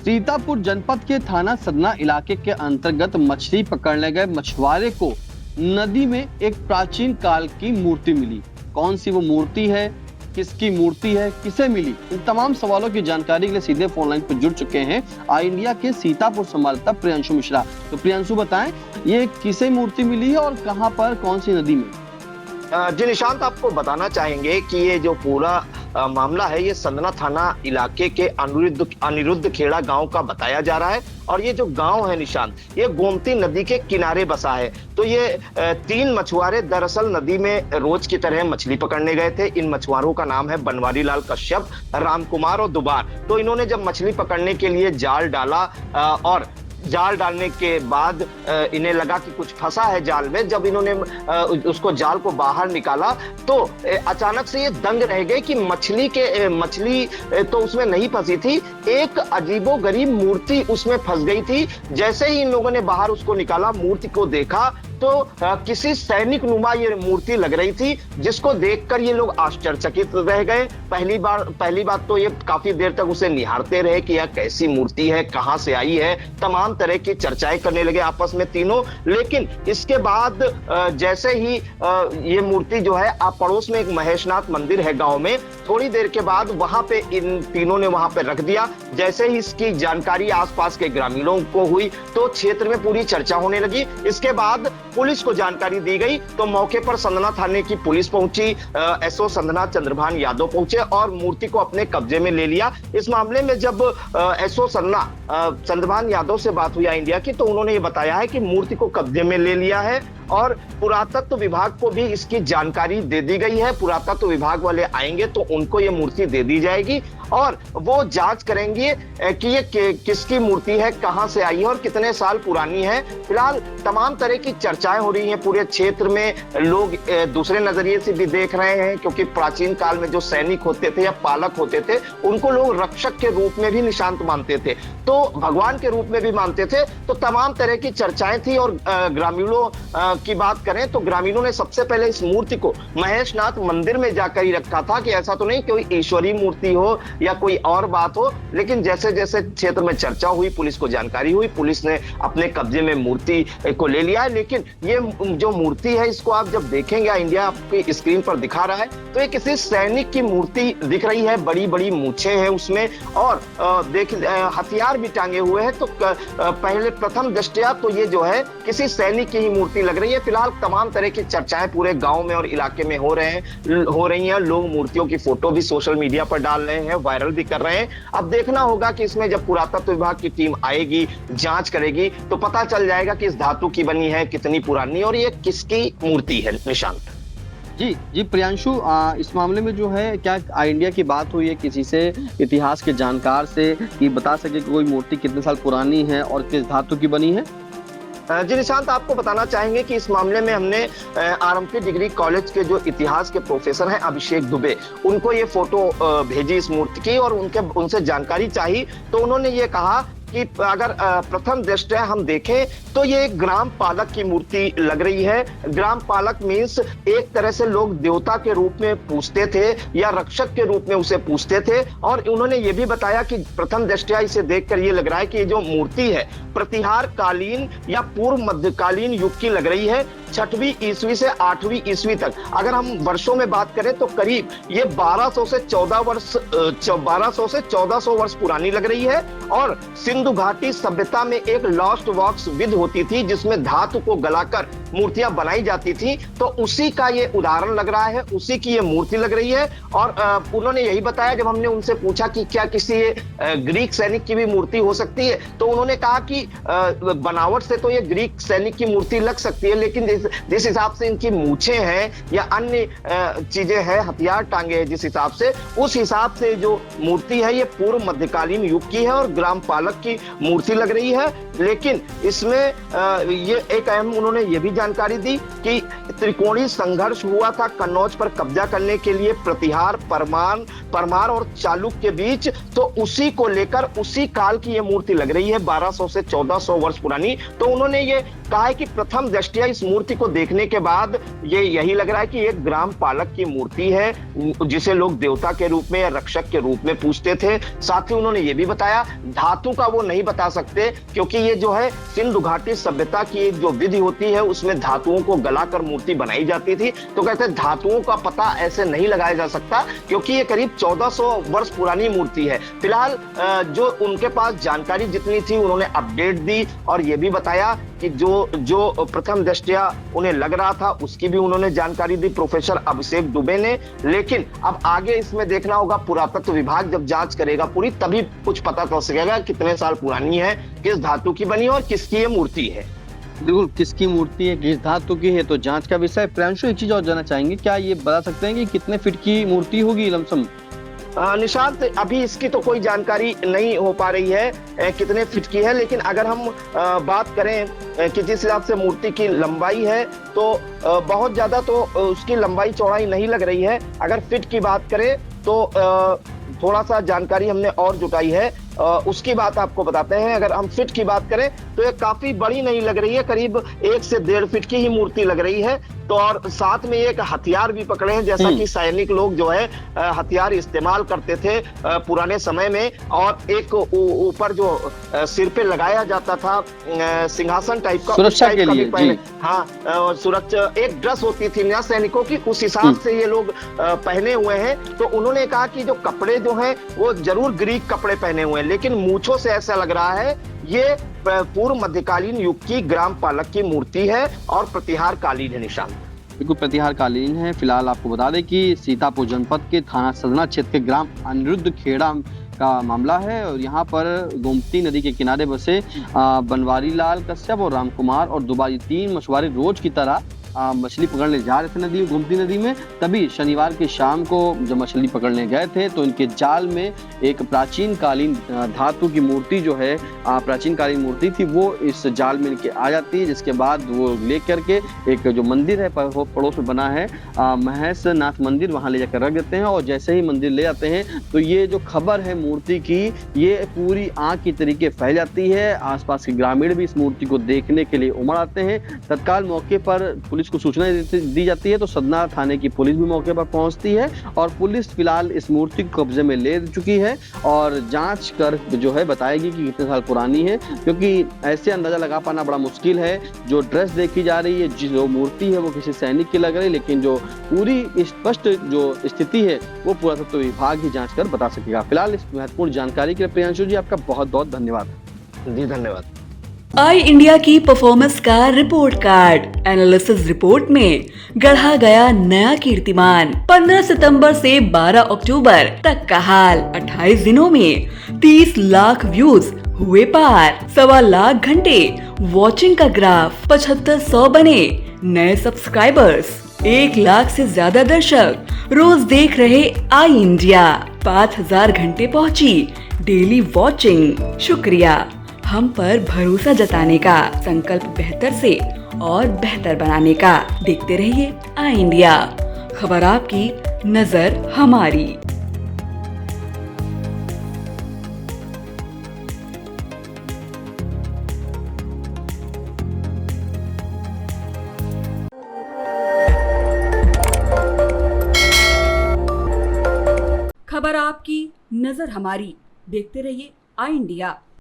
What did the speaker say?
सीतापुर जनपद के थाना सदना इलाके के अंतर्गत मछली पकड़ने गए मछुआरे को नदी में एक प्राचीन काल की मूर्ति मिली। कौन सी वो मूर्ति है, किसकी मूर्ति है, किसे मिली, इन तमाम सवालों की जानकारी के लिए सीधे फोन लाइन पर जुड़ चुके हैं आई इंडिया के सीतापुर संवाददाता प्रियांशु मिश्रा। तो प्रियांशु बताएं, ये किसे मूर्ति मिली है और कहां पर, कौन सी नदी में? जी निशांत, आपको बताना चाहेंगे कि ये जो पूरा मामला है ये सदना थाना इलाके के अनिरुद्ध खेड़ा गांव का बताया जा रहा है। और ये जो गांव है निशांत, ये गोमती नदी के किनारे बसा है। तो ये 3 मछुआरे दरअसल नदी में रोज की तरह मछली पकड़ने गए थे। इन मछुआरों का नाम है बनवारी लाल कश्यप, राम कुमार और दुबार। तो इन्होंने जब मछली पकड़ने के लिए जाल डाला और जाल डालने के बाद इन्हें लगा कि कुछ फंसा है जाल में। जब इन्होंने उसको जाल को बाहर निकाला तो अचानक से ये दंग रह गए कि मछली तो उसमें नहीं फंसी थी, एक अजीबोगरीब मूर्ति उसमें फंस गई थी। जैसे ही इन लोगों ने बाहर उसको निकाला, मूर्ति को देखा तो किसी सैनिक नुमा ये मूर्ति लग रही थी, जिसको देखकर ये लोग आश्चर्यचकित रह गए। पहली बात तो ये काफी देर तक उसे निहारते रहे कि यह कैसी मूर्ति है, कहां से आई है। तमाम तरह की चर्चाएं करने लगे आपस में तीनों। लेकिन इसके बाद जैसे ही ये मूर्ति जो है, पड़ोस में एक महेशनाथ मंदिर है गांव में, थोड़ी देर के बाद वहां पे इन तीनों ने वहां पे रख दिया। जैसे ही इसकी जानकारी आसपास के ग्रामीणों को हुई तो क्षेत्र में पूरी चर्चा होने लगी। इसके बाद पुलिस को जानकारी दी गई तो मौके पर सदना थाने की पुलिस पहुंची, एसओ संदना चंद्रभान यादव पहुंचे और मूर्ति को अपने कब्जे में ले लिया। इस मामले में जब एसओ सन्ना चंद्रभान यादव से बात हुई इंडिया की, तो उन्होंने ये बताया है कि मूर्ति को कब्जे में ले लिया है और पुरातत्व विभाग को भी इसकी जानकारी दे दी गई है। पुरातत्व विभाग वाले आएंगे तो उनको ये मूर्ति दे दी जाएगी और वो जांच करेंगे कि ये किसकी मूर्ति है, कहां से आई है और कितने साल पुरानी है। फिलहाल तमाम तरह की चर्चाएं हो रही हैं पूरे क्षेत्र में। लोग दूसरे नजरिए से भी देख रहे हैं, क्योंकि प्राचीन काल में जो सैनिक होते थे या पालक होते थे, उनको लोग रक्षक के रूप में भी निशांत मानते थे, तो भगवान के रूप में भी मानते थे। तो तमाम तरह की चर्चाएं थी। और ग्रामीणों की बात करें तो ग्रामीणों ने सबसे पहले इस मूर्ति को महेशनाथ मंदिर में जाकर ही रखा था कि ऐसा तो नहीं कोई ईश्वरीय मूर्ति हो या कोई और बात हो। लेकिन जैसे जैसे क्षेत्र में चर्चा हुई, पुलिस को जानकारी हुई, पुलिस ने अपने कब्जे में मूर्ति को ले लिया है। लेकिन ये जो मूर्ति है, इसको आप जब देखेंगे, इंडिया आपकी स्क्रीन पर दिखा रहा है, तो ये किसी सैनिक की मूर्ति दिख रही है। बड़ी बड़ी मूछें हैं उसमें और हथियार भी टांगे हुए हैं। तो पहले प्रथम दृष्टया तो ये जो है किसी सैनिक की ही मूर्ति लग रही है। फिलहाल तमाम तरह की चर्चाएं पूरे गांव में और इलाके में हो रही हैं। लोग मूर्तियों की फोटो भी सोशल मीडिया पर डाल रहे हैं, वायरल भी कर रहे हैं। अब देखना होगा कि इसमें जब पुरातत्व विभाग की टीम आएगी, जांच करेगी, तो पता चल जाएगा कि इस धातु की बनी है, कितनी पुरानी और ये किसकी मूर्ति है। निशांत जी प्रियांशु, इस मामले में जो है क्या आई इंडिया की बात हुई है किसी से, इतिहास के जानकार से, कि बता सके कि कोई मूर्ति कितने साल पुरानी है और किस धातु की बनी है? जी निशांत, आपको बताना चाहेंगे कि इस मामले में हमने आरएमपी डिग्री कॉलेज के जो इतिहास के प्रोफेसर हैं अभिषेक दुबे, उनको ये फोटो भेजी इस मूर्ति की और उनसे जानकारी चाहिए। तो उन्होंने ये कहा कि अगर प्रथम दृष्टया हम देखें तो ये एक ग्राम पालक की मूर्ति लग रही है। ग्राम पालक मीन्स एक तरह से लोग देवता के रूप में पूजते थे या रक्षक के रूप में उसे पूजते थे। और उन्होंने ये भी बताया कि प्रथम दृष्टया इसे देखकर ये लग रहा है कि ये जो मूर्ति है प्रतिहार कालीन या पूर्व मध्यकालीन युग की लग रही है। 6वीं ईस्वी से 8वीं ईस्वी तक अगर हम वर्षों में बात करें तो करीब ये 1200 से 1400 वर्ष पुरानी लग रही है। और सिंधु घाटी सभ्यता में एक लॉस्ट वॉक्स विधि होती थी जिसमें धातु को गलाकर मूर्तियां बनाई जाती थी, तो उसी का ये उदाहरण लग रहा है, उसी की ये मूर्ति लग रही है। और उन्होंने यही बताया, जब हमने उनसे पूछा कि क्या किसी ग्रीक सैनिक की भी मूर्ति हो सकती है, तो उन्होंने कहा कि बनावट से तो ये ग्रीक सैनिक की मूर्ति लग सकती है, लेकिन जिस हिसाब से इनकी मूछें हैं या अन्य चीजें हैं, हथियार टांगे हैं जिस हिसाब से, उस हिसाब से जो मूर्ति है ये पूर्व मध्यकालीन युग की है और ग्राम पालक की मूर्ति लग रही है। लेकिन इसमें ये एक अहम उन्होंने ये भी जानकारी दी कि त्रिकोणीय संघर्ष हुआ था कन्नौज पर कब्जा करने के लिए प्रतिहार, परमार और चालुक्य के बीच, तो उसी को लेकर उसी काल की ये मूर्ति लग रही है, 1200 से 1400 वर्ष पुरानी। तो उन्होंने ये कहा है कि प्रथम दृष्टया इस मूर्ति को देखने के बाद ये यही लग रहा है कि एक ग्राम पालक की मूर्ति है, जिसे लोग देवता के रूप में या रक्षक के रूप में पूजते थे। साथ ही उन्होंने ये भी बताया धातु का वो नहीं बता सकते, क्योंकि ये जो है सिंधु घाटी सभ्यता की एक जो विधि होती है उसमें धातुओं को गलाकर मूर्ति बनाई जाती थी। तो कहते हैं धातुओं का पता ऐसे नहीं लगाया जा सकता, क्योंकि ये करीब 1400 वर्ष पुरानी मूर्ति है। फिलहाल जो उनके पास जानकारी जितनी थी उन्होंने अपडेट दी और ये भी बताया कि जो प्रथम दृष्टया उन्हें लग रहा था उसकी भी उन्होंने जानकारी दी प्रोफेसर अभिषेक दुबे ने। लेकिन अब आगे इसमें देखना होगा, पुरातत्व विभाग जब जांच करेगा पूरी तभी कुछ पता चल सकेगा कितने साल पुरानी है, किस धातु की बनी और किसकी ये मूर्ति है। बिल्कुल, किसकी मूर्ति है, किस धातु की है, तो जांच का विषय। प्रियांशु, एक चीज और जानना चाहेंगे, क्या ये बता सकते हैं कि कितने फीट की मूर्ति होगी लमसम? निशांत, अभी इसकी तो कोई जानकारी नहीं हो पा रही है कितने फीट की है, लेकिन अगर हम बात करें कि जिस हिसाब से मूर्ति की लंबाई है तो बहुत ज्यादा तो उसकी लंबाई चौड़ाई नहीं लग रही है। अगर फीट की बात करें तो थोड़ा सा जानकारी हमने और जुटाई है, उसकी बात आपको बताते हैं। अगर हम फीट की बात करें तो ये काफी बड़ी नहीं लग रही है, करीब 1 से 1.5 फीट की ही मूर्ति लग रही है। तो और साथ में एक हथियार भी पकड़े हैं, जैसा कि सैनिक लोग जो है हथियार इस्तेमाल करते थे पुराने समय में। और एक ऊपर जो सिर पे लगाया जाता था सिंहासन टाइप का, सुरक्षा के लिए, हाँ, सुरक्षा एक ड्रेस होती थी ना सैनिकों की, उस हिसाब से ये लोग पहने हुए हैं। तो उन्होंने कहा कि जो कपड़े जो हैं वो जरूर ग्रीक कपड़े पहने हुए हैं, लेकिन मूंछों से ऐसा लग रहा है ये पूर्व मध्यकालीन युग की ग्राम पालक की मूर्ति है और प्रतिहार कालीन है। निशान बिल्कुल प्रतिहार कालीन है। फिलहाल आपको बता दें कि सीतापुर जनपद के थाना सदना क्षेत्र के ग्राम अनिरुद्ध खेड़ा का मामला है और यहाँ पर गोमती नदी के किनारे बसे बनवारी लाल कश्यप और राम कुमार और दुबारी 3 मछुआरे रोज की तरह मछली पकड़ने जा रहे थे नदी गोमती नदी में। तभी शनिवार की शाम को जब मछली पकड़ने गए थे तो इनके जाल में एक प्राचीन कालीन धातु की मूर्ति जो है प्राचीन कालीन मूर्ति थी वो इस जाल में इनके आ जाती है, जिसके बाद वो ले करके एक जो मंदिर है पड़ोस में बना है महेश नाथ मंदिर, वहां ले जाकर रख देते हैं। और जैसे ही मंदिर ले जाते हैं तो ये जो खबर है मूर्ति की ये पूरी आग की तरीके फैल जाती है। आसपास के ग्रामीण भी इस मूर्ति को देखने के लिए उमड़ आते हैं। तत्काल मौके पर पुलिस को सूचना दी जाती है तो सदना थाने की पुलिस भी मौके पर पहुंचती है और पुलिस फिलहाल इस मूर्ति को कब्जे में ले चुकी है और जांच कर जो है बताएगी कि कितने साल पुरानी है, क्योंकि ऐसे अंदाजा लगा पाना बड़ा मुश्किल है। जो ड्रेस देखी जा रही है, जो मूर्ति है वो किसी सैनिक की लग रही है, लेकिन जो पूरी स्पष्ट जो स्थिति है वो पुरातत्व विभाग ही जांच कर बता सकेगा। फिलहाल इस महत्वपूर्ण जानकारी के लिए प्रियांशु जी आपका बहुत बहुत धन्यवाद। जी धन्यवाद। आई इंडिया की परफॉर्मेंस का रिपोर्ट कार्ड एनालिसिस रिपोर्ट में गढ़ा गया नया कीर्तिमान। 15 सितंबर से 12 अक्टूबर तक का हाल, 28 दिनों में 30 लाख व्यूज हुए पार, 1.25 लाख घंटे वॉचिंग का ग्राफ, 7500 बने नए सब्सक्राइबर्स, 1 लाख से ज्यादा दर्शक रोज देख रहे आई इंडिया, 5000 घंटे पहुंची डेली वॉचिंग। शुक्रिया हम पर भरोसा जताने का, संकल्प बेहतर से और बेहतर बनाने का। देखते रहिए आई इंडिया, खबर आपकी, नजर हमारी। खबर आपकी, नजर हमारी। देखते रहिए आई इंडिया।